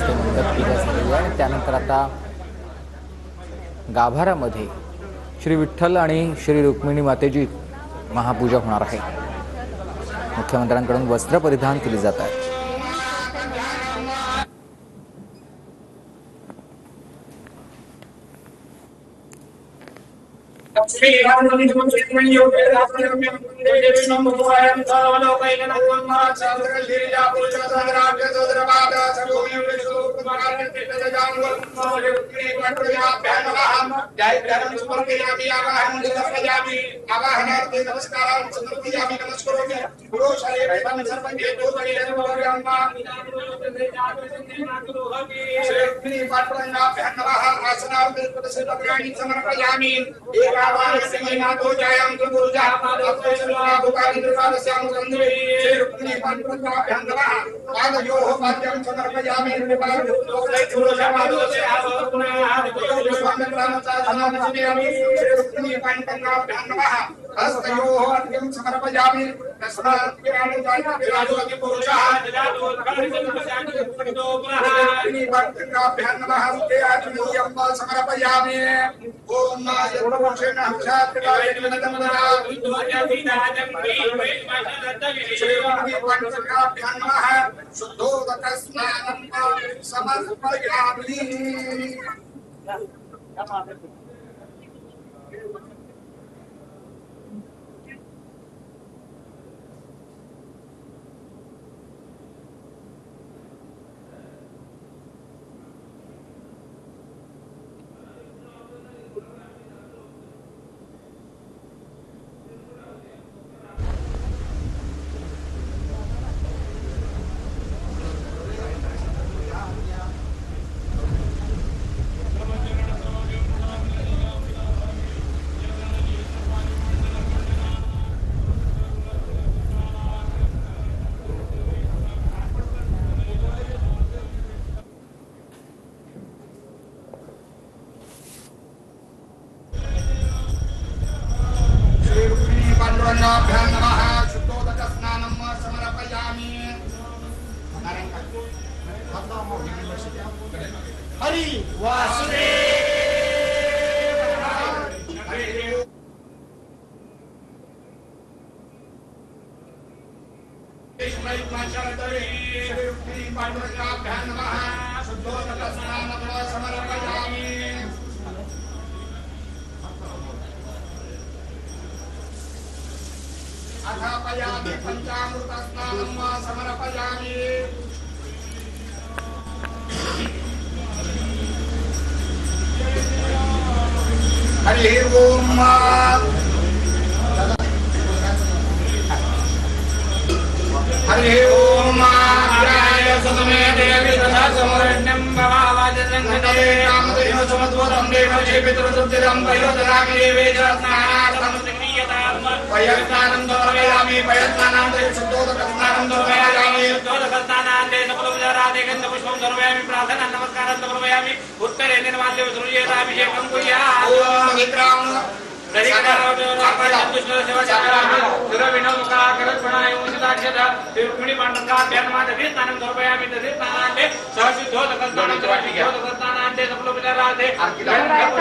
इथे मंडप पूजा झालेली आहे आणि त्यानंतर आता गाभाऱ्यामध्ये श्री विठ्ठल आणि श्री रुक्मिणी मातेची महापूजा होणार आहे। मुख्यमंत्र्यांकडून वस्त्र परिधान केली जात आहे।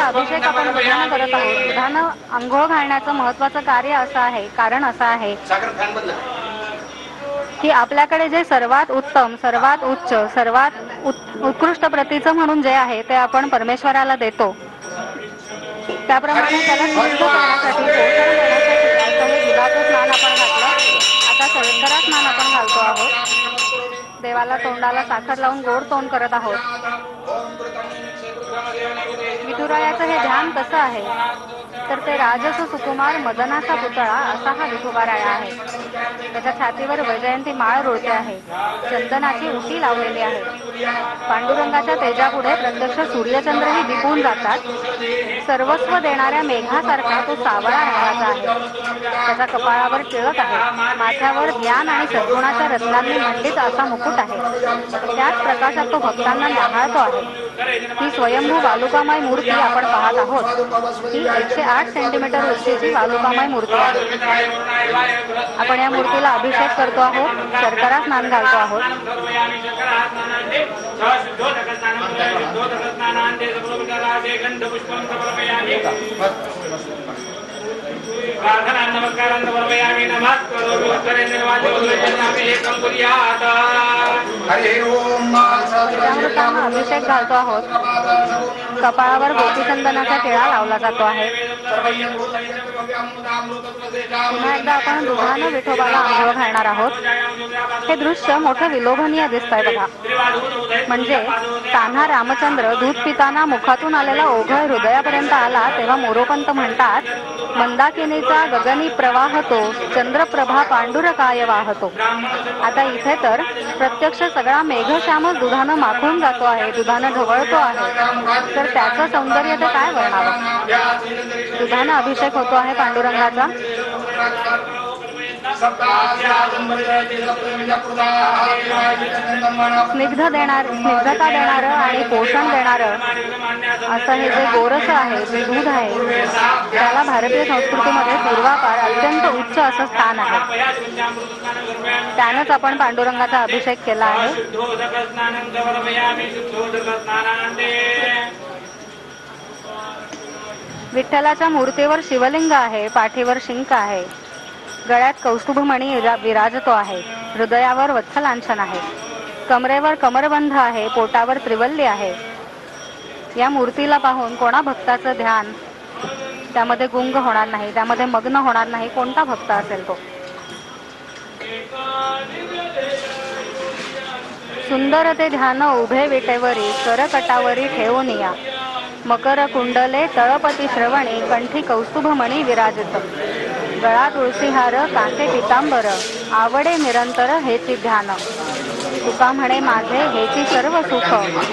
अभिषेक आपण विधान करत आहोत। विधान अंघोळ घालण्याचं महत्त्वाचं कार्य असं आहे, कारण असं आहे की आपल्याकडे जे सर्वात उत्तम, सर्वात उच्च, सर्वात उत्कृष्ट प्रतीचं म्हणून जे आहे ते आपण परमेश्वराला देतो। त्याप्रमाणे त्याला शुद्ध करण्यासाठी, पोषण करण्यासाठी हे दुधाचं स्नान आपण घातलं। आता शंकरा स्नान आपण घालतो आहोत। देवाला तोंडाला साखर लावून गोड तोंड करत आहोत। विठुरायाचं हे ध्यान कसं आहे तर ते राजस सुकुमार मदनाचा पुतळा असा हा विठुराया आहे। त्याच्या छातीवर वैजयंती माळ रोळते आहे। चंदनाची उटी लावलेली आहे। पांडुरंगाच्या तेजापुढे प्रत्यक्ष सूर्यचंद्रही दिपून जातात। सर्वस्व देणाऱ्या मेघासारखा तो सावळा रंगाचा आहे। त्याच्या कपाळावर टिळक आहे। माथ्यावर ज्ञान आणि सद्गुणाच्या रत्नांनी मंडित असा मुकुट आहे। त्याच प्रकाशात तो भक्तांना न्याहाळतो आहे। ही स्वयंभू वालुकामय मूर्ती आपण पाहत आहोत। ही 108 सेंटीमीटर उंचीची वालुकामय मूर्ती आहे। आपण या मूर्तीला अभिषेक करतो आहोत। शर्करा स्नान घालतो आहोत। पुष्पं समर्पयामि प्रार्थना नमस्कारान् समर्पयामि नमः करोमि उत्तरेन्द्रवाद्योद्वैतनामे एकं कुर्यात् हरि ओम पंचामृतानं अभिषेक घालतो आहोत. कपाळावर गोपीचंदनाचा टिळा लावला जातो आहे. पुन्हा एकदा आपण दुधानं विठोबाला आंघोळ घालणार आहोत. हे दृश्य मोठं विलोभनीय दिसतंय बघा. म्हणजे कान्हा रामचंद्र दूध पिताना मुखातून आलेला ओघळ हृदयापर्यंत आला तेव्हा मोरोपंत म्हणतात, मंदाकिनीचा गगनी प्रवाहतो चंद्रप्रभा पांडुरकाय वाहतो. आता इथे तर प्रत्यक्ष सगळा मेघश्यामच दुधानं माखून जातो आहे, दुधानं ढवळतो आहे. तर त्याचं सौंदर्य ते काय वर्णावं. दुधानं अभिषेक होतो आहे पांडुरंगाचा. स्निग्धता देणारं आणि पोषण देणारं असं हे जे गोरस आहे, जे दूध आहे, त्याला भारतीय संस्कृतीमध्ये पूर्वापार अत्यंत उच्च असं स्थान आहे. त्यानंच आपण पांडुरंगाचा अभिषेक केला आहे. विठ्ठलाच्या मूर्तीवर शिवलिंग आहे, पाठीवर शिंक आहे, गळ्यात कौस्तुभमणी विराजतो आहे, हृदयावर वत्सलांछन आहे, कमरेवर कमरबंध आहे, पोटावर त्रिवल्ली आहे. या मूर्तीला पाहून कोणा भक्ताचं ध्यान त्यामध्ये गुंग होणार नाही, त्यामध्ये मग्न होणार नाही. कोणता भक्त असेल तो. सुंदर ते ध्यान उभे विटेवरी करकटावरी ठेवून या, मकर कुंडले तळपती श्रवणी कंठी कौस्तुभमणी विराजित, गळा तुळसीहार कांते पितांबर, आवडे निरंतर हेची ध्यान, तुका म्हणे माझे हेची सर्व सुख,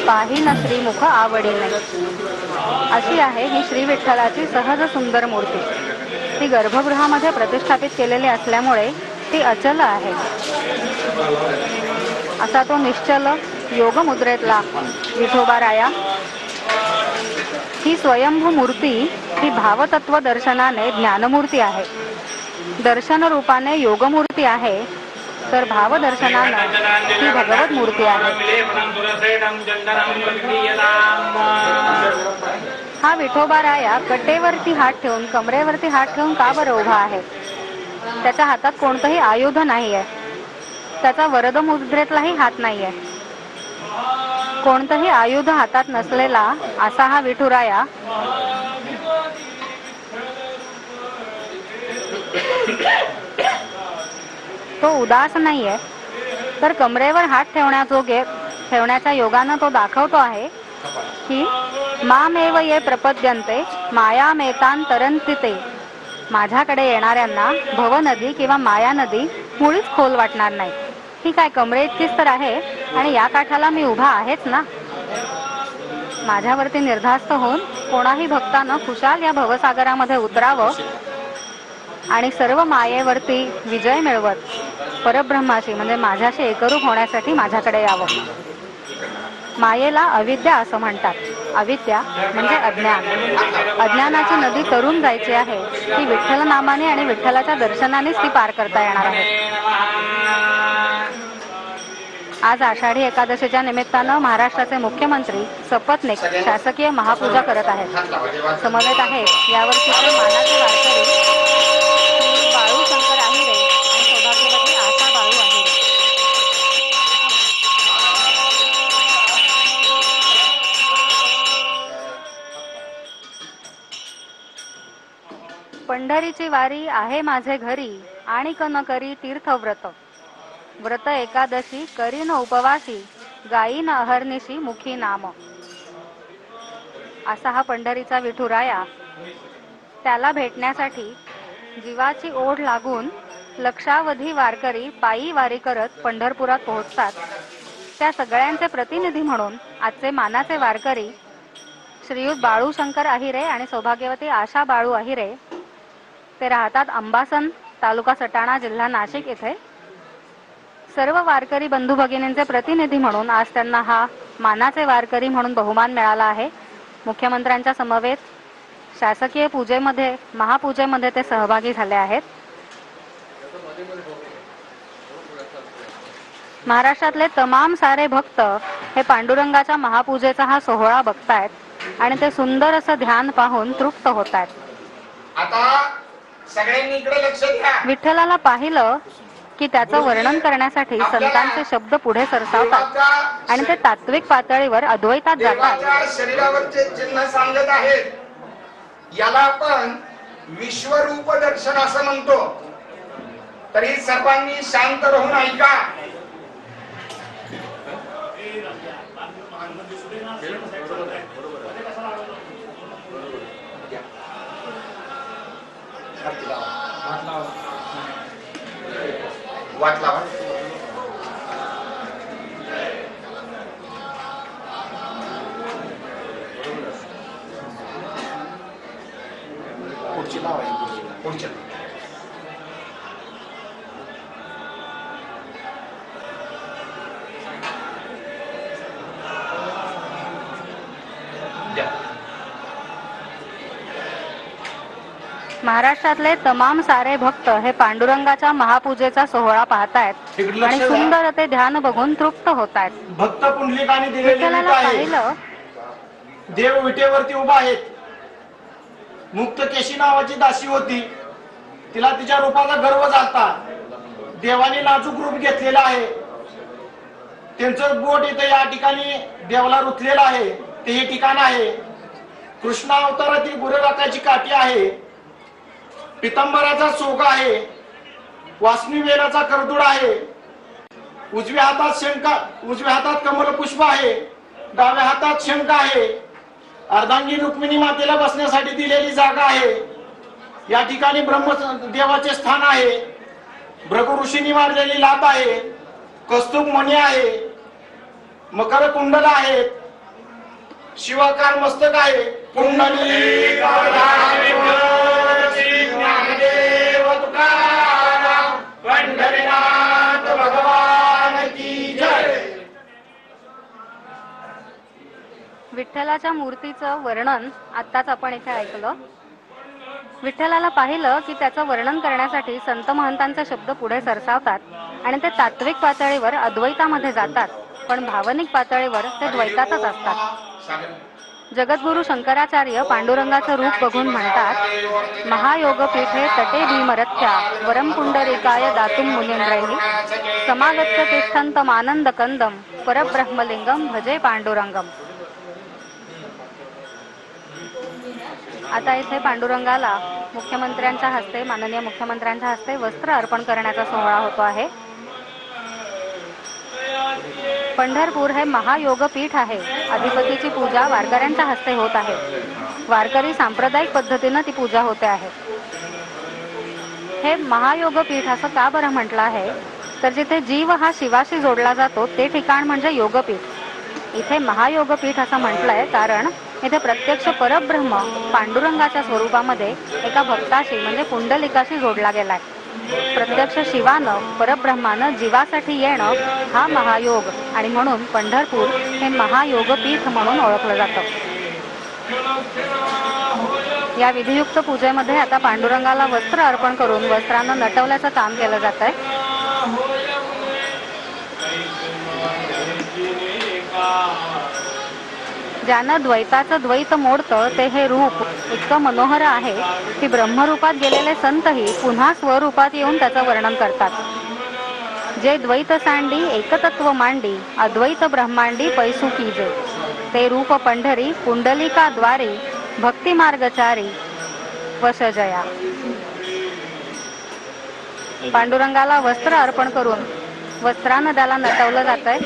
पाहिन श्रीमुख आवडीने. अशी आहे ही श्री विठ्ठलाची सहज सुंदर मूर्ती. ती गर्भगृहामध्ये प्रतिष्ठापित केलेली असल्यामुळे ती अचल आहे. असा तो निश्चल योग मुद्रेतला विठोबा राया. ही स्वयंभू मूर्ती ही भावतत्व दर्शनाने ज्ञानमूर्ती आहे, दर्शन रूपाने योगमूर्ती आहे, तर भावदर्शनाने ही भगवत मूर्ती आहे. हा विठोबा राया कटेवरती हात ठेवून, कमरेवरती हात ठेवून का बरं उभा आहे. त्याच्या हातात कोणतंही आयुध नाहीये, त्याचा वरद मुद्रेतलाही हात नाहीये. कोणतंही आयुध हातात नसलेला असा हा विठुराया तो उदास नाहीये, तर कमरेवर हात ठेवण्याच्या योगानं तो दाखवतो आहे की मामेव ये प्रपद्यन्ते मायामेतान तरन्ति ते. माझ्याकडे येणाऱ्यांना भवनदी किंवा माया नदी मुळीच खोल वाटणार नाही. ही काय कमरे इतकीच तर आहे आणि या काठाला मी उभा आहेच ना. माझ्यावरती निर्धास्त होऊन कोणाही भक्तानं खुशाल या भवसागरामध्ये उतरावं आणि सर्व मायेवरती विजय मिळवत परब्रह्माशी म्हणजे माझ्याशी एकरूप होण्यासाठी माझ्याकडे यावं. मायेला अविद्या असं म्हणतात. अविद्या म्हणजे अज्ञान. अज्ञानाची नदी तरून जायची आहे, ती विठ्ठल नामाने आणि विठ्ठलाच्या दर्शनानेच ती पार करता येणार आहे. आज आषाढी एकादशीच्या निमित्तानं महाराष्ट्राचे मुख्यमंत्री सपत्नीक शासकीय महापूजा करत आहेत. समवेत आहेत यावर्षीचे मानाचे वारकरी बाळू शंकर आहिरे आणि सौभाग्यवती आशा बाळू आहिरे. पंढरीची वारी आहे माझे घरी, आणि न करी तीर्थव्रत, व्रत एकादशी करीन उपवासी, गायीन अहर्निशी मुखी नाम. असा हा पंढरीचा विठुराया. त्याला भेटण्यासाठी जीवाची ओढ लागून लक्षावधी वारकरी पायी वारी करत पंढरपुरात पोहोचतात. त्या सगळ्यांचे प्रतिनिधी म्हणून आजचे मानाचे वारकरी श्रीयुत बाळू शंकर आहिरे आणि सौभाग्यवती आशा बाळू आहिरे. ते राहतात अंबासन, तालुका सटाणा, जिल्हा नाशिक येथे. सर्व वारकरी बंधू भगिनींचे प्रतिनिधी म्हणून आज त्यांना हा मानाचे वारकरी म्हणून बहुमान मिळाला आहे. मुख्यमंत्र्यांच्या समवेत शासकीय पूजेमध्ये, महापूजेमध्ये ते सहभागी झाले आहेत. महाराष्ट्रातले तमाम सारे भक्त हे पांडुरंगाच्या महापूजेचा हा सोहळा बघतायत. आणि ते सुंदर असं ध्यान पाहून तृप्त होत आहेत. आता सगळ्यांनी इकडे लक्ष द्या. विठ्ठलाला पाहिलं की त्याचं वर्णन करण्यासाठी संतांचे शब्द पुढे सरसावतात आणि ते तात्विक पातळीवर अद्वैतात जातात. देवाच्या शरीरावरचे चिन्ह सांगत आहेत. याला आपण विश्वरूप दर्शन असं म्हणतो. तरी सर्वांनी शांत राहून ऐका. वाट लावा. पुढची लावायची. पुढची महाराष्ट्रातले तमाम सारे भक्त हे पांडुरंगाच्या महापूजेचा सोहळा पाहतायत आणि सुंदर ते ध्यान बघून तृप्त होत आहेत. भक्त पुंडलिकाने दिलेली विठ्ठलाला विटा आहे. पाहिलं देव विटेवरती उभा आहेत. मुक्त केशी नावाची दासी होती. तिला तिच्या रूपाचा गर्व झालता. देवाने नाजूक रूप घेतलेलं आहे. त्यांचं बोट इथे या ठिकाणी देवाला रुतलेलं आहे. ते हे ठिकाण आहे. कृष्ण अवतारातील गुरुराखाची काठी आहे. पितांबराचा सोगा आहे. वासनी वेलाचा करदूड आहे. उजव्या हातात कमल पुष्प आहे. डाव्या हातात शंख आहे. अर्धांगी रुक्मिणी मातेला बसण्यासाठी दिलेली जागा आहे. या ठिकाणी ब्रह्मदेवाचे स्थान आहे. भृगु ऋषींनी मारलेली लात आहे. कौस्तुभ मणी आहे. मकर कुंडल आहेत. शिवाकार मस्तक आहे. कुंडली पंढरीनाथ भगवान की जय. विठ्ठलाच्या मूर्तीचं वर्णन आत्ताच आपण इथे ऐकलं. विठ्ठलाला पाहिलं की त्याचं वर्णन करण्यासाठी संत महंतांचे शब्द पुढे सरसावतात आणि ते तात्विक पातळीवर अद्वैतामध्ये जातात, पण भावनिक पातळीवर ते द्वैतातच असतात. जगद्गुरु शंकराचार्य पांडुरंगाचं रूप बघून म्हणतात, महायोगपीठे तटे भीमरथ्या वरम पुंडरीकाय दातुम मुनींद्रैः समागत्य तिष्ठन्तम आनंद कंदम परब्रह्मलिंगम भजे पांडुरंगम. आता इथे पांडुरंगाला मुख्यमंत्र्यांच्या हस्ते, माननीय मुख्यमंत्र्यांच्या हस्ते वस्त्र अर्पण करण्याचा सोहळा होतो आहे. पंढरपूर हे महायोगपीठ आहे. अधिपतीची पूजा वारकऱ्यांच्या हस्ते होत आहे. वारकरी सांप्रदायिक पद्धतीनं ती पूजा होते आहे. हे महायोगपीठ असं का बरं म्हटलं आहे, तर जिथे जीव हा शिवाशी जोडला जातो ते ठिकाण म्हणजे योगपीठ. इथे महायोगपीठ असं म्हटलंय कारण इथे प्रत्यक्ष परब्रह्म पांडुरंगाच्या स्वरूपामध्ये एका भक्ताशी म्हणजे पुंडलिकाशी जोडला गेलाय. प्रत्यक्ष शिवानं परब्रह्मानं जीवासाठी येणं हा महायोग, आणि म्हणून पंढरपूर हे महायोगपीठ म्हणून ओळखलं जातं. या विधियुक्त पूजेमध्ये आता पांडुरंगाला वस्त्र अर्पण करून वस्त्रानं नटवल्याचं काम केलं जात आहे. ज्यानं द्वैताचं द्वैत मोडतं ते हे रूप इतकं मनोहर आहे की ब्रह्मरूपात गेलेले संतही पुन्हा स्वरूपात येऊन त्याचं वर्णन करतात. जे द्वैत सांडी एकतत्व मांडी अद्वैत ब्रह्मांडी पैसू कीजे, ते रूप पंढरी पुंडलिका द्वारी भक्ती मार्गचारी वशजया. पांडुरंगाला वस्त्र अर्पण करून वस्त्रानं त्याला नटवलं जातंय.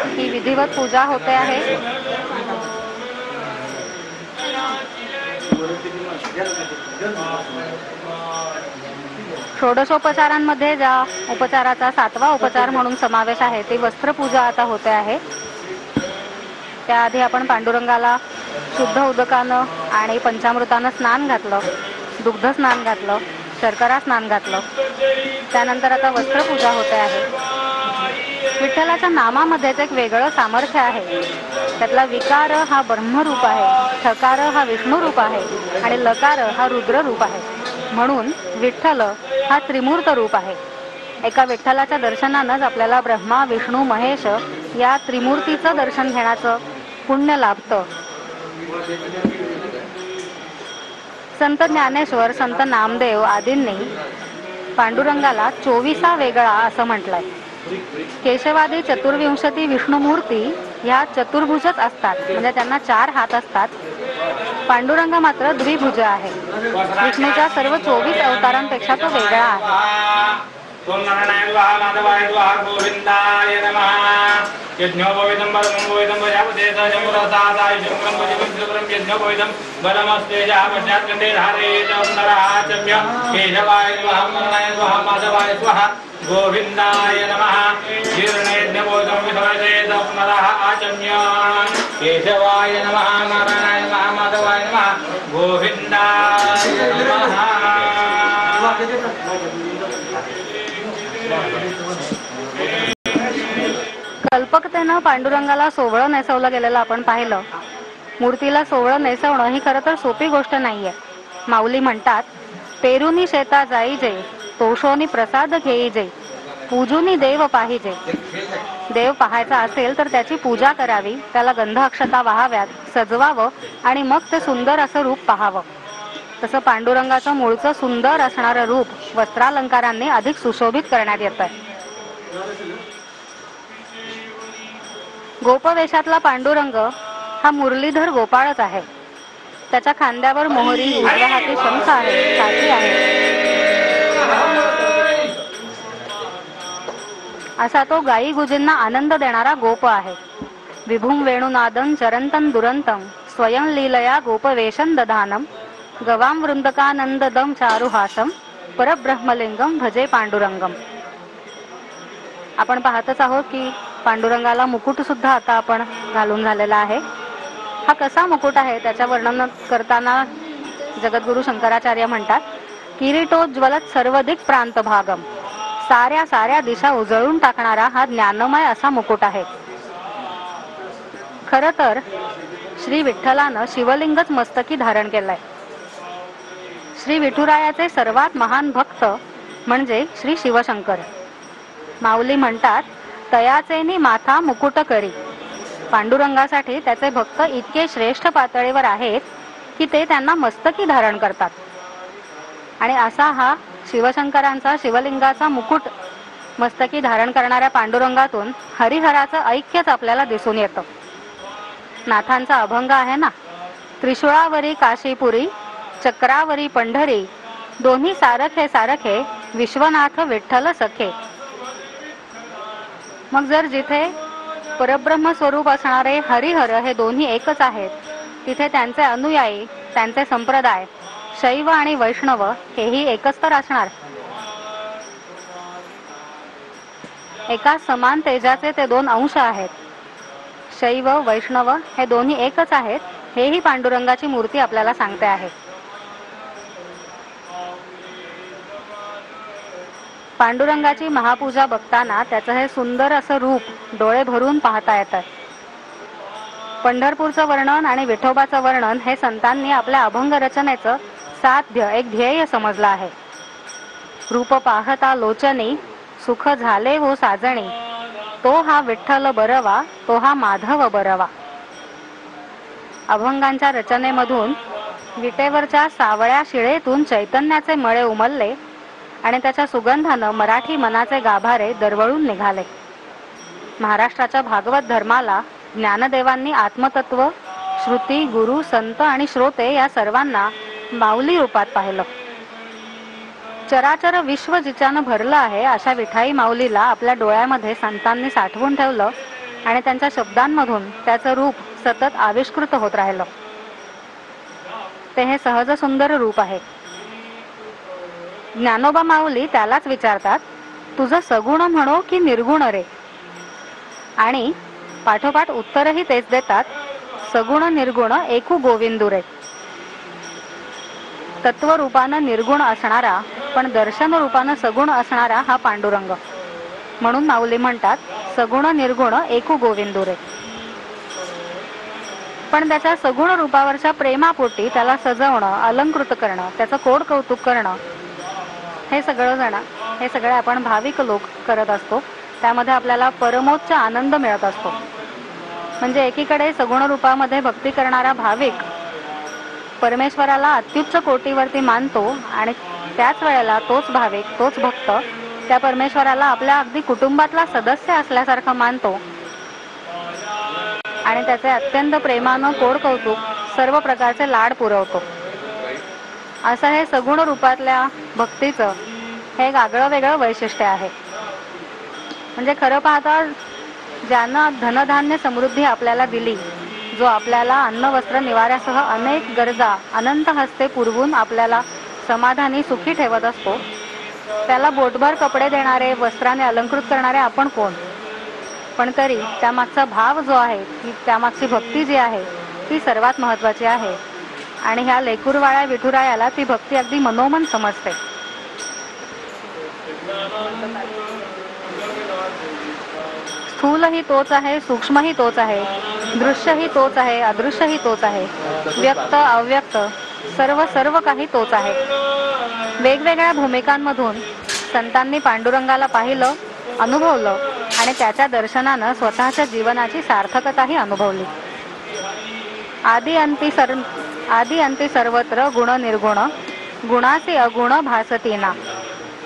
ही विधिवत पूजा होते आहे. षोडशोपचारांमध्ये ज्या उपचाराचा 7वा उपचार म्हणून समावेश आहे ती वस्त्रपूजा आता होते आहे. त्याआधी आपण पांडुरंगाला शुद्ध उदकानं आणि पंचामृतानं स्नान घातलं, दुग्ध स्नान घातलं, शर्करा स्नान घातलं. त्यानंतर आता वस्त्रपूजा होते आहे. विठ्ठलाच्या नामामध्येच एक वेगळं सामर्थ्य आहे. त्यातला विकार हा ब्रह्मरूप आहे, ठकार हा विष्णू रूप आहे आणि लकार हा रुद्र रूप आहे. म्हणून विठ्ठल हा त्रिमूर्त रूप आहे. एका विठ्ठलाच्या दर्शनानंच आपल्याला ब्रह्मा विष्णू महेश या त्रिमूर्तीचं दर्शन घेण्याचं पुण्य लाभतं. संत ज्ञानेश्वर, संत नामदेव आदींनी पांडुरंगाला 24 वेगळा असं म्हटलंय. केशवादी चतुर्विंशती विष्णुमूर्ती ह्या चतुर्भुजच असतात, म्हणजे त्यांना 4 हात असतात. पांडुरंग मात्र द्विभुज आहे. विष्णूच्या सर्व 24 अवतारांपेक्षा तो वेगळा आहे. ओम नारायण स्वाहा माधवाय स्वाहा गोविंदाय नमः. यज्ञोपवीतं परमोपवीतं प्रजापतेः जमुरसादाय शंकरं भजवन्तं यज्ञोपवीतं बलमस्तेजः पश्चात्कण्ठे धारयेत्. ओम नराचम्य केशवाय स्वाहा नारायण स्वाहा माधवाय स्वाहा गोविंदाय नमः. जीर्णयज्ञोपवीतं विसर्जयेत्. ओम नरः आचम्य केशवाय नमः नारायणाय नमः माधवाय नमः गोविंदाय नमः. कल्पकतेनं पांडुरंगाला सोवळं नेसवलं गेलेलं आपण पाहिलं. मूर्तीला सोवळं नेसवणं ही खरं तर सोपी गोष्ट नाहीये. माऊली म्हणतात, पेरुनी शेता जाईजे, तोषोनी प्रसाद घेईजे, पूजुनी देव पाहिजे. देव पाहायचा असेल तर त्याची पूजा करावी, त्याला गंध अक्षता वाहाव्यात, सजवावं आणि मग ते सुंदर असं रूप पाहावं. तसं पांडुरंगाचं मूळचं सुंदर असणारं रूप वस्त्रालंकारांनी अधिक सुशोभित करण्यात येतंय. गोपवेशातला पांडुरंग हा मुरलीधर गोपाळच आहे. त्याच्या खांद्यावर मोहरी, उजव्या हाती शंख आहे, काठी आहे. असा तो गायी गुजींना आनंद देणारा गोप आहे. विभुं वेणुनादं चरंतं दुरंतं स्वयं लीलया गोपवेशं दधानं गवां वृंदकानंददं चारुहासं परब्रह्मलिंगम भजे पांडुरंगम. आपण पाहतच आहोत की पांडुरंगाला मुकुट सुद्धा आता आपण घालून झालेला आहे. हा कसा मुकुट आहे त्याच्या वर्णन करताना जगद्गुरु शंकराचार्य म्हणतात, किरीटोज्वलत सर्वदिक प्रांत भागम. साऱ्या साऱ्या दिशा उजळून टाकणारा हा ज्ञानमय असा मुकुट आहे. खर तर श्री विठ्ठलानं शिवलिंगच मस्तकी धारण केलंय. श्री विठुरायाचे सर्वात महान भक्त म्हणजे श्री शिवशंकर. माऊली म्हणतात, तयाचेनी माथा मुकुट करी. पांडुरंगासाठी त्याचे भक्त इतके श्रेष्ठ पातळीवर आहेत की ते त्यांना मस्तकी धारण करतात. आणि असा हा शिवशंकरांचा शिवलिंगाचा मुकुट मस्तकी धारण करणाऱ्या पांडुरंगातून हरिहराचं ऐक्यच आपल्याला दिसून येतं. नाथांचा अभंग आहे ना, त्रिशूळावरी काशीपुरी, चक्रावरी पंढरी, दोन्ही सारखे सारखे, विश्वनाथ विठ्ठल सखे. मग जर जिथे परब्रह्म स्वरूप असणारे हरिहर हे दोन्ही एकच आहेत, तिथे त्यांचे अनुयायी, त्यांचे संप्रदाय शैव आणि वैष्णव हेही एकच तर असणार. एका समान तेजाचे ते 2 अंश आहेत. शैव वैष्णव हे दोन्ही एकच आहेत, हेही पांडुरंगाची मूर्ती आपल्याला सांगते आहे. पांडुरंगाची महापूजा बघताना त्याचं हे सुंदर असं रूप डोळे भरून पाहता येतं. पंढरपूरचं वर्णन आणि विठोबाचं वर्णन हे संतांनी आपल्या अभंग रचनेचं साध्य एक ध्येय समजलं आहे. रूप पाहता लोचनी, सुख झाले वो साजणी, तो हा विठ्ठल बरवा, तो हा माधव बरवा. अभंगांच्या रचनेमधून विटेवरच्या सावळ्या शिळेतून चैतन्याचे मळे उमलले आणि त्याच्या सुगंधानं मराठी मनाचे गाभारे दरवळून निघाले. महाराष्ट्राच्या भागवत धर्माला ज्ञानदेवांनी आत्मतत्व, श्रुती, गुरु, संत आणि श्रोते या सर्वांना माऊली रूपात पाहिलं. चराचर विश्व जिच्यानं भरलं आहे अशा विठाई माऊलीला आपल्या डोळ्यामध्ये संतांनी साठवून ठेवलं आणि त्यांच्या शब्दांमधून त्याचं रूप सतत आविष्कृत होत राहिलं. ते हे सहज सुंदर रूप आहे. ज्ञानोबा माऊली त्यालाच विचारतात, तुझं सगुण म्हणो की निर्गुण रे? आणि पाठोपाठ उत्तरही तेच देतात, सगुण निर्गुण एकू गोविंदू रे. तत्वरूपानं निर्गुण असणारा पण दर्शन रूपानं सगुण असणारा हा पांडुरंग. म्हणून माऊली म्हणतात, सगुण निर्गुण एकू गोविंदू रे. पण त्याच्या सगुण रूपावरच्या प्रेमापोटी त्याला सजवणं, अलंकृत करणं, त्याचं कोड कौतुक करणं, हे सगळे आपण भाविक लोक करत असतो. त्यामध्ये आपल्याला परमोच्च आनंद मिळत असतो. म्हणजे एकीकडे सगुण रूपामध्ये भक्ती करणारा भाविक परमेश्वराला अत्युच्च कोटीवरती मानतो आणि त्याच वेळेला तोच भाविक, तोच भक्त त्या परमेश्वराला आपल्या अगदी कुटुंबातला सदस्य असल्यासारखं मानतो आणि त्याचे अत्यंत प्रेमानं कोड कौतुक सर्व प्रकारचे लाड पुरवतो. असं हे सगुण रूपातल्या भक्तीचं हे एक आगळं वेगळं वैशिष्ट्य आहे. म्हणजे खरं पाहता ज्यानं धनधान्य समृद्धी आपल्याला दिली, जो आपल्याला अन्न वस्त्र निवाऱ्यासह अनेक गरजा अनंत हस्ते पुरवून आपल्याला समाधानी सुखी ठेवत असतो, त्याला बोटभर कपडे देणारे, वस्त्राने अलंकृत करणारे आपण कोण? पण तरी त्यामागचा भाव जो आहे, ती त्यामागची भक्ती जी आहे ती सर्वात महत्त्वाची आहे. आणि ह्या लेकुरवाळ्या विठुरायाला ती भक्ती अगदी मनोमन समजते. स्थूलही तोच आहे, सूक्ष्मही तोच आहे, दृश्यही तोच आहे, अदृश्यही तोच आहे, व्यक्त अव्यक्त सर्व सर्व काही तोच आहे. वेगवेगळ्या भूमिकांमधून संतांनी पांडुरंगाला पाहिलं, अनुभवलं आणि त्याच्या दर्शनानं स्वतःच्या जीवनाची सार्थकताही अनुभवली. आदी अंती सर्वत्र गुण निर्गुण, गुणाचे अगुण भासतीना,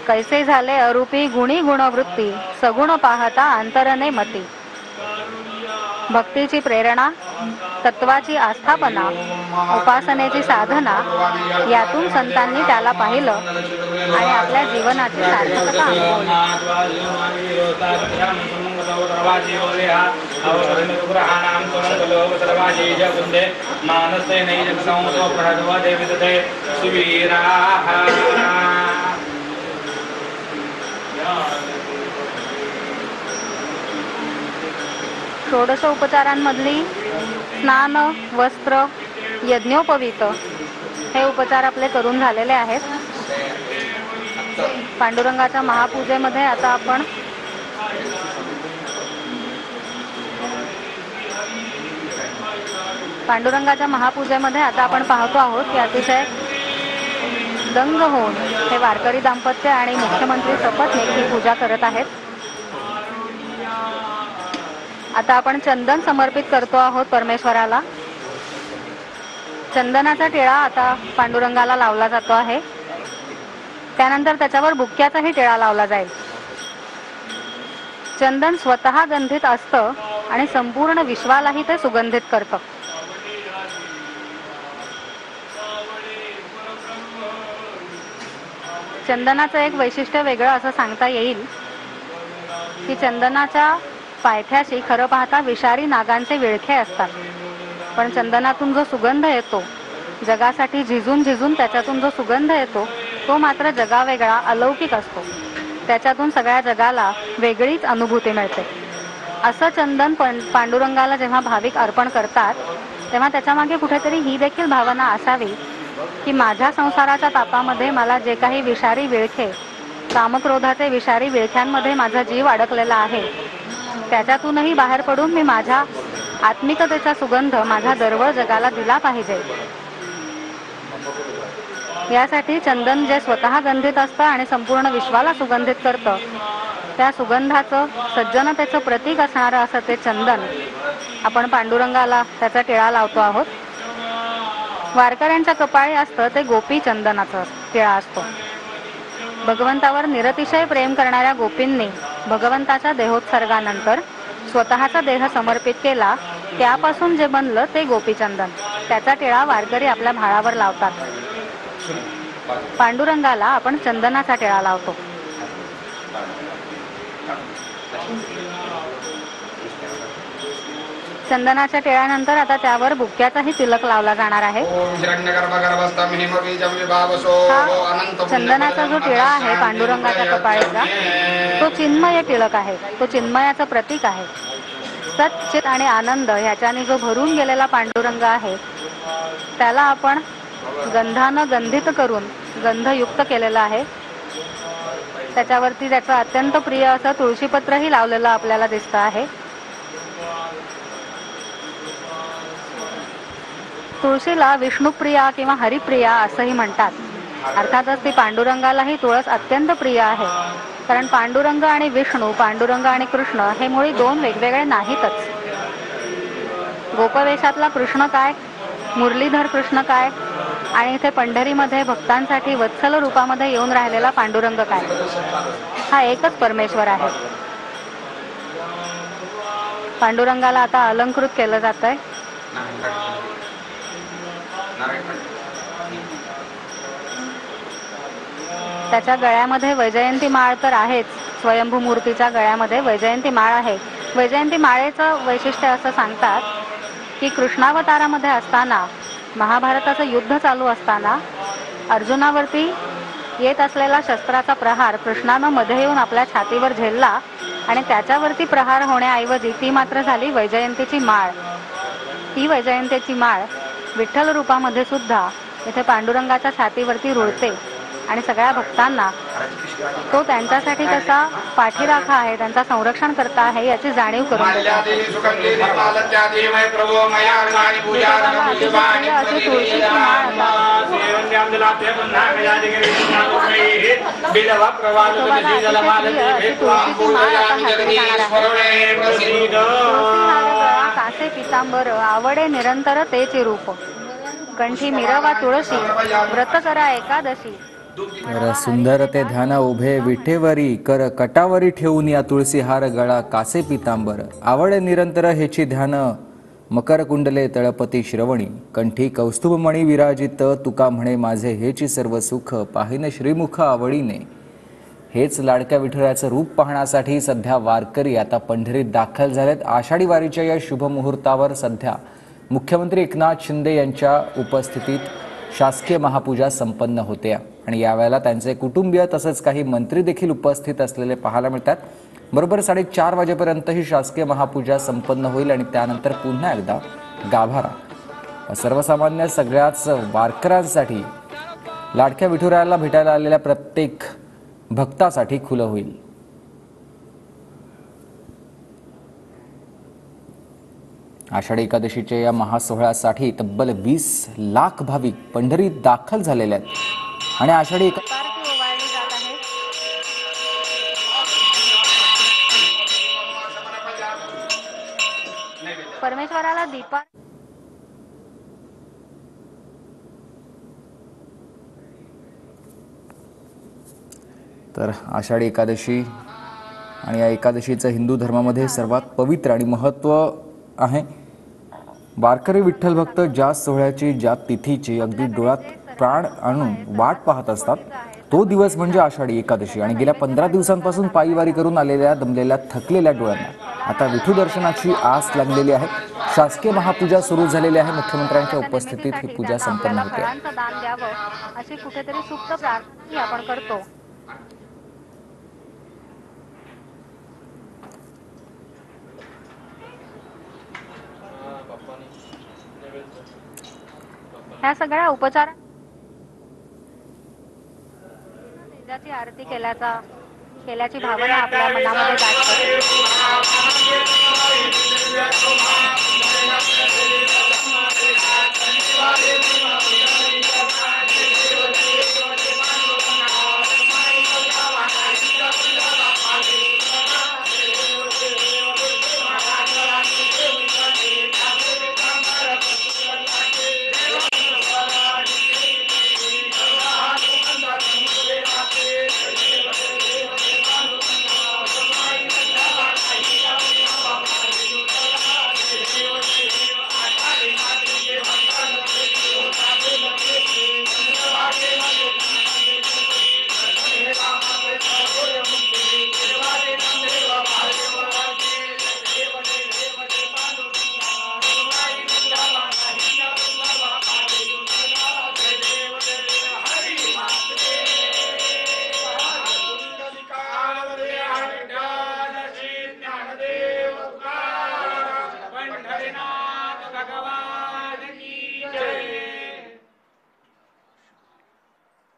कैसे झाले अरूपी गुणी गुणवृत्ती, सगुण पाहता अंतरने मती. भक्तीची प्रेरणा, तत्वाची आस्थापना, उपासनेची साधना यातून संतांनी त्याला पाहिलं आणि आपल्या जीवनाची सार्थकता षोडश उपचारांमधली स्नान, वस्त्र, यज्ञोपवीत हे उपचार आपले करून झालेले आहेत. पांडुरंगाच्या महापूजेमध्ये आता आपण पाहतो आहोत की अतिशय दंग होऊन हे वारकरी दाम्पत्य आणि मुख्यमंत्री सपत्नीक ही पूजा करत आहेत. आता आपण चंदन समर्पित करतो आहोत परमेश्वराला. चंदनाचा टिळा आता पांडुरंगाला लावला जातो आहे. त्यानंतर त्याच्यावर बुक्क्याचाही टिळा लावला जाईल. चंदन स्वतः गंधित असतं आणि संपूर्ण विश्वालाही ते सुगंधित करतं. चंदनाचं एक वैशिष्ट्य वेगळं असं सांगता येईल की चंदनाच्या पायथ्याशी खरं पाहता विषारी नागांचे विळखे असतात, पण चंदनातून जो सुगंध येतो, जगासाठी झिजून झिजून त्याच्यातून जो सुगंध येतो तो मात्र जगावेगळा, अलौकिक असतो. त्याच्यातून सगळ्या जगाला वेगळीच अनुभूती मिळते. असं चंदन पांडुरंगाला जेव्हा भाविक अर्पण करतात तेव्हा त्याच्यामागे कुठेतरी ही देखील भावना असावी की माझ्या संसाराच्या तापामध्ये मला जे काही विषारी विळखे, कामक्रोधाचे विषारी विळख्यांमध्ये माझा जीव अडकलेला आहे, त्याच्यातूनही बाहेर पडून मी माझ्या आत्मिकतेचा सुगंध माझ्या दरवळ जगाला दिला पाहिजे. यासाठी चंदन जे स्वतः गंधित असतं आणि संपूर्ण विश्वाला सुगंधित करतं, त्या सुगंधाचं, सज्जनतेचं प्रतीक असणारं असं ते चंदन आपण पांडुरंगाला त्याचा टिळा लावतो आहोत. वारकऱ्यांच्या कपाळी असतं ते गोपी चंदनाचा टिळा असतो. भगवंतावर निरतिशय प्रेम करणाऱ्या गोपींनी भगवंताच्या देहोत्सर्गानंतर स्वतःचा देह समर्पित केला, त्यापासून जे बनलं ते गोपीचंदन. त्याचा टिळा वारकरी आपल्या भाळावर लावतात. पांडुरंगाला आपण चंदनाचा टिळा लावतो. चंदनाच्या टिळ्यानंतर आता त्यावर बुक्क्याचाही तिलक लावला जाणार आहे. हा चंदनाचा जो टिळा आहे पांडुरंगाच्या कपाळीचा, तो चिन्मय टिळक आहे. तो चिन्मयाचं प्रतीक आहे. सच्चित आणि आनंद ह्याच्याने जो भरून गेलेला पांडुरंग आहे त्याला आपण गंधानं गंधित करून गंधयुक्त केलेलं आहे. त्याच्यावरती त्याचं अत्यंत प्रिय असं तुळशीपत्रही लावलेलं आपल्याला दिसतं आहे. तुळशीला विष्णुप्रिया किंवा हरिप्रिया असंही म्हणतात. अर्थातच ती पांडुरंगालाही तुळस अत्यंत प्रिय आहे, कारण पांडुरंग आणि विष्णू, पांडुरंग आणि कृष्ण हे मुळी दोन वेगवेगळे नाहीतच. गोपवेशातला कृष्ण काय, मुरलीधर कृष्ण काय आणि इथे पंढरीमध्ये भक्तांसाठी वत्सल रूपामध्ये येऊन राहिलेला पांडुरंग काय, हा एकच परमेश्वर आहे. पांडुरंगाला आता अलंकृत केलं जात आहे. त्याच्या गळ्यामध्ये वैजयंती माळ तर आहेच. स्वयंभू मूर्तीच्या गळ्यामध्ये वैजयंती माळ आहे. वैजयंती माळेचं वैशिष्ट्य असं सांगतात की कृष्णावतारामध्ये असताना, महाभारताचं युद्ध चालू असताना अर्जुनावरती येत असलेला शस्त्राचा प्रहार कृष्णानं मध्ये येऊन आपल्या छातीवर झेलला आणि त्याच्यावरती प्रहार होण्याऐवजी ती मात्र झाली वैजयंतीची माळ. ती वैजयंतीची माळ विठ्ठल रूपामध्ये सुद्धा इथे पांडुरंगाच्या छातीवरती रुळते आणि सगळ्या भक्तांना तो त्यांच्यासाठी कसा पाठीराखा आहे, त्यांचा संरक्षण करता आहे याची जाणीव करून देतो. अशी तुळशीची माळ कासे पितांबर आवडे निरंतर तेचे रूप, कंठी मिरवा तुळशी व्रत करा एकादशी. तर सुंदर ते ध्यान उभे विठेवरी, कर कटावरी ठेवून या तुळसी हार गळा कासे पितांबर, आवड निरंतर हेची ध्यान, मकर कुंडले तळपती श्रवणी, कंठी कौस्तुभमणी विराजित, तुका म्हणे माझे हेची सर्व सुख, पाहिन श्रीमुख आवडीने. हेच लाडक्या विठुरायाचं रूप पाहण्यासाठी सध्या वारकरी आता पंढरीत दाखल झालेत. आषाढी वारीच्या या शुभ मुहूर्तावर सध्या मुख्यमंत्री एकनाथ शिंदे यांच्या उपस्थितीत शासकीय महापूजा संपन्न होते आणि यावेळेला त्यांचे कुटुंबीय तसंच काही मंत्री देखील उपस्थित असलेले पाहायला मिळतात. बरोबर 4:30 वाजेपर्यंत ही शासकीय महापूजा संपन्न होईल आणि त्यानंतर पुन्हा एकदा गाभारा सर्वसामान्य सगळ्याच वारकऱ्यांसाठी, लाडक्या विठुरायाला भेटायला आलेल्या प्रत्येक भक्तासाठी खुलं होईल. आषाढी एकादशीच्या या महासोहळ्यासाठी तब्बल 20 लाख भाविक पंढरीत दाखल झालेले आहेत आणि आषाढी परमेश्वराला दीपा तर आषाढी एकादशी आणि या एकादशीचं हिंदू धर्मामध्ये सर्वात पवित्र आणि महत्त्व आहे. वारकरी विठ्ठल भक्त ज्या सोहळ्याची, ज्या तिथीची अगदी डोळ्यात प्राण आणून वाट पाहत असतात तो दिवस म्हणजे आषाढी एकादशी. आणि गेल्या 15 दिवसांपासून पायीवारी करून आलेल्या, दमलेल्या, थकलेल्या डोळ्यांना आता विठू दर्शनाची आस लागलेली आहे. शासकीय महापूजा सुरू झालेली आहे. मुख्यमंत्र्यांच्या उपस्थितीत ही पूजा संपन्न होते. दान द्यावं अशी कुठेतरी सुप्त प्रार्थना आपण करतो. ह्या सगळ्या उपचार तेजाची आरती केल्याची भावना आपल्या मनामध्ये जागते.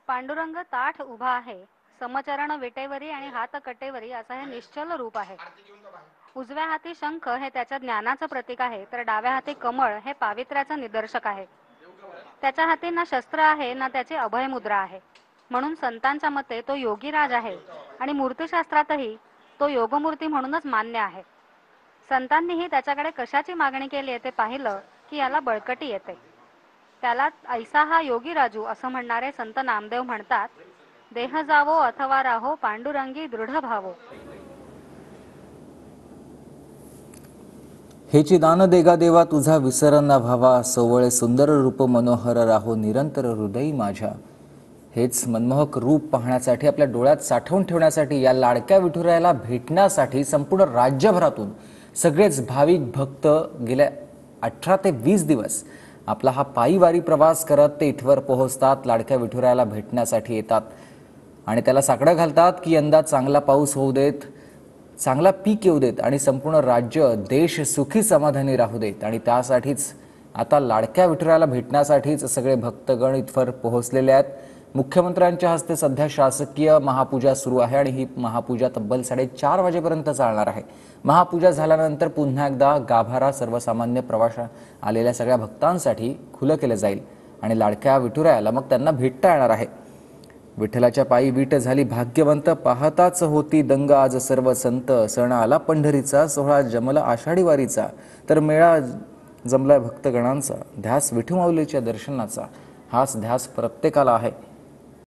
पांडुरंग ताठ उभा आहे. समचरण विटेवरी आणि हात कटेवरी असं हे निश्चल रूप आहे. उजव्या हाती शंख हे त्याच्या ज्ञानाचं प्रतीक आहे, तर डाव्या हाती कमळ हे पावित्र्याचं निदर्शक आहे. त्याच्या हाती ना शस्त्र आहे ना त्याची अभय मुद्रा आहे. म्हणून संतांच्या मते तो योगीराज आहे आणि मूर्तिशास्त्रातही तो योगमूर्ती म्हणूनच मान्य आहे. संतांनीही त्याच्याकडे कशाची मागणी केली आहे ते पाहिलं की याला बळकटी येते. त्याला ऐसा हा योगी राजू असं म्हणणारे संत नामदेव म्हणतात, देह जावो अथवा राहो पांडुरंगी दृढ भावो. हेची दान देगा देवा तुझा विसर न व्हावा, सोवळे सुंदर रूप मनोहर राहो निरंतर हृदयी माझ्या. हेच मनमोहक रूप पाहण्यासाठी, आपल्या डोळ्यात साठवून ठेवण्यासाठी, या लाडक्या विठुरायाला भेटण्यासाठी संपूर्ण राज्यभरातून सगळेच भाविक भक्त गेल्या 18 ते 20 दिवस आपला हा पायीवारी प्रवास करत ते इथवर पोहोचतात. लाडक्या विठुरायाला भेटण्यासाठी येतात आणि त्याला साकडं घालतात की यंदा चांगला पाऊस होऊ देत, चांगला पीक येऊ देत आणि संपूर्ण राज्य देश सुखी समाधानी राहू देत. आणि त्यासाठीच आता लाडक्या विठुरायाला भेटण्यासाठीच सगळे भक्तगण इथवर पोहोचलेले आहेत. मुख्यमंत्र्यांच्या हस्ते सध्या शासकीय महापूजा सुरू आहे आणि ही महापूजा तब्बल 4:30 वाजेपर्यंत चालणार आहे. महापूजा झाल्यानंतर पुन्हा एकदा गाभारा सर्वसामान्य प्रवास आलेल्या सगळ्या भक्तांसाठी खुलं केलं जाईल आणि लाडक्या विठुरायाला मग त्यांना भेटता येणार आहे. विठ्ठलाच्या पायी वीट झाली भाग्यवंत, पाहताच होती दंग आज सर्व संत. सण आला पंढरीचा, सोहळा जमला आषाढी वारीचा, तर मेळा जमला भक्तगणांचा. ध्यास विठू माऊलीच्या दर्शनाचा, हाच ध्यास प्रत्येकाला आहे.